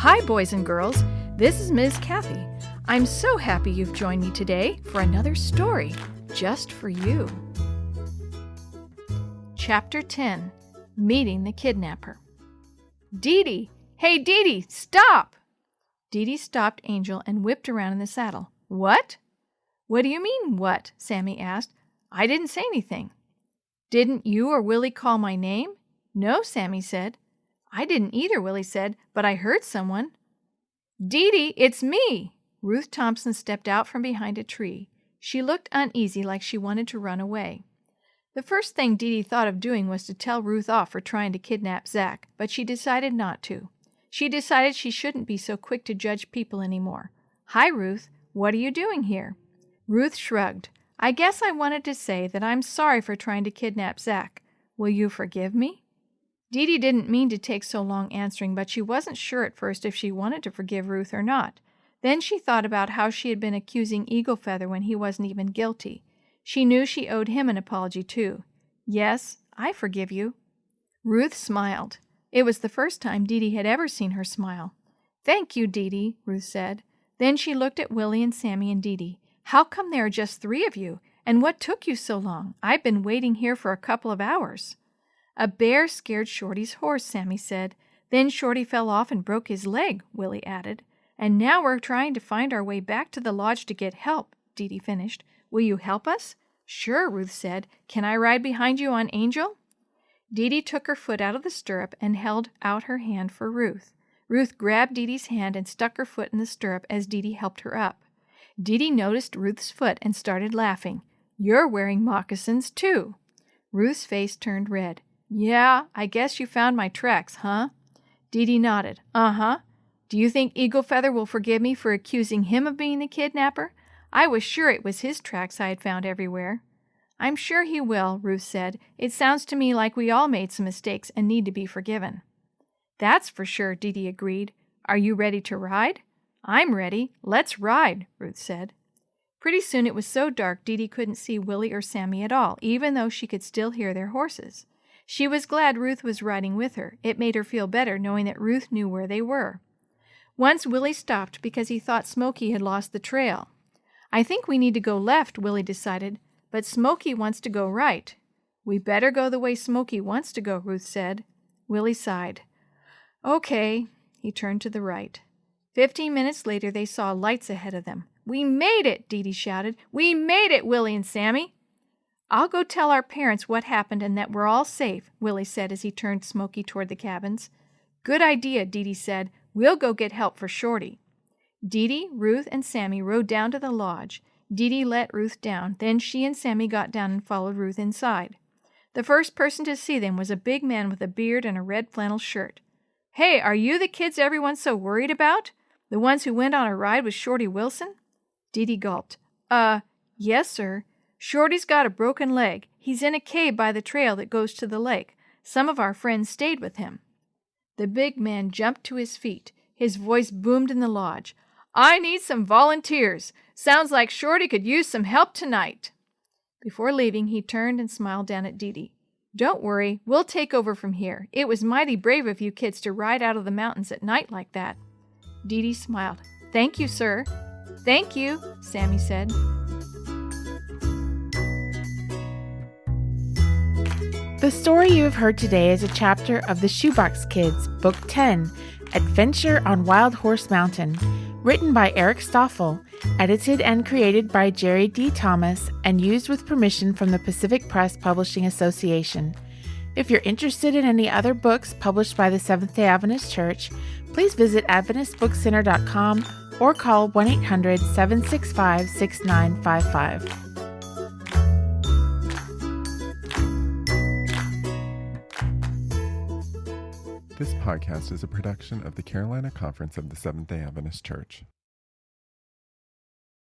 Hi, boys and girls. This is Ms. Kathy. I'm so happy you've joined me today for another story just for you. Chapter 10, Meeting the Kidnapper. DeeDee! Hey, DeeDee, stop! DeeDee stopped Angel and whipped around in the saddle. What? What do you mean, what? Sammy asked. I didn't say anything. Didn't you or Willie call my name? No, Sammy said. I didn't either, Willie said, but I heard someone. DeeDee, it's me! Ruth Thompson stepped out from behind a tree. She looked uneasy, like she wanted to run away. The first thing DeeDee thought of doing was to tell Ruth off for trying to kidnap Zach, but she decided not to. She decided she shouldn't be so quick to judge people anymore. Hi, Ruth. What are you doing here? Ruth shrugged. I guess I wanted to say that I'm sorry for trying to kidnap Zach. Will you forgive me? DeeDee didn't mean to take so long answering, but she wasn't sure at first if she wanted to forgive Ruth or not. Then she thought about how she had been accusing Eagle Feather when he wasn't even guilty. She knew she owed him an apology, too. Yes, I forgive you. Ruth smiled. It was the first time DeeDee had ever seen her smile. Thank you, DeeDee, Ruth said. Then she looked at Willie and Sammy and DeeDee. How come there are just 3 of you? And what took you so long? I've been waiting here for a couple of hours. A bear scared Shorty's horse, Sammy said. Then Shorty fell off and broke his leg, Willie added. And now we're trying to find our way back to the lodge to get help, DeeDee finished. Will you help us? Sure, Ruth said. Can I ride behind you on Angel? DeeDee took her foot out of the stirrup and held out her hand for Ruth. Ruth grabbed DeeDee's hand and stuck her foot in the stirrup as DeeDee helped her up. DeeDee noticed Ruth's foot and started laughing. You're wearing moccasins, too. Ruth's face turned red. Yeah, I guess you found my tracks, huh? DeeDee nodded. Uh-huh. Do you think Eagle Feather will forgive me for accusing him of being the kidnapper? I was sure it was his tracks I had found everywhere. I'm sure he will, Ruth said. It sounds to me like we all made some mistakes and need to be forgiven. That's for sure, DeeDee agreed. Are you ready to ride? I'm ready. Let's ride, Ruth said. Pretty soon it was so dark DeeDee couldn't see Willie or Sammy at all, even though she could still hear their horses. She was glad Ruth was riding with her. It made her feel better knowing that Ruth knew where they were. Once Willie stopped because he thought Smokey had lost the trail. I think we need to go left, Willie decided, but Smokey wants to go right. We better go the way Smokey wants to go, Ruth said. Willie sighed. Okay. He turned to the right. 15 minutes later, they saw lights ahead of them. We made it, DeeDee shouted. We made it, Willie and Sammy. I'll go tell our parents what happened and that we're all safe, Willie said as he turned Smokey toward the cabins. Good idea, DeeDee said. We'll go get help for Shorty. DeeDee, Ruth, and Sammy rode down to the lodge. DeeDee let Ruth down. Then she and Sammy got down and followed Ruth inside. The first person to see them was a big man with a beard and a red flannel shirt. Hey, are you the kids everyone's so worried about? The ones who went on a ride with Shorty Wilson? DeeDee gulped. Yes, sir. Shorty's got a broken leg. He's in a cave by the trail that goes to the lake. Some of our friends stayed with him. The big man jumped to his feet. His voice boomed in the lodge. I need some volunteers. Sounds like Shorty could use some help tonight. Before leaving, he turned and smiled down at DeeDee. Don't worry, we'll take over from here. It was mighty brave of you kids to ride out of the mountains at night like that. DeeDee smiled. Thank you, sir. Thank you, Sammy said. The story you have heard today is a chapter of The Shoebox Kids, Book 10, Adventure on Wild Horse Mountain, written by Eric Stoffel, edited and created by Jerry D. Thomas, and used with permission from the Pacific Press Publishing Association. If you're interested in any other books published by the Seventh-day Adventist Church, please visit AdventistBookCenter.com or call 1-800-765-6955. This podcast is a production of the Carolina Conference of the Seventh-day Adventist Church.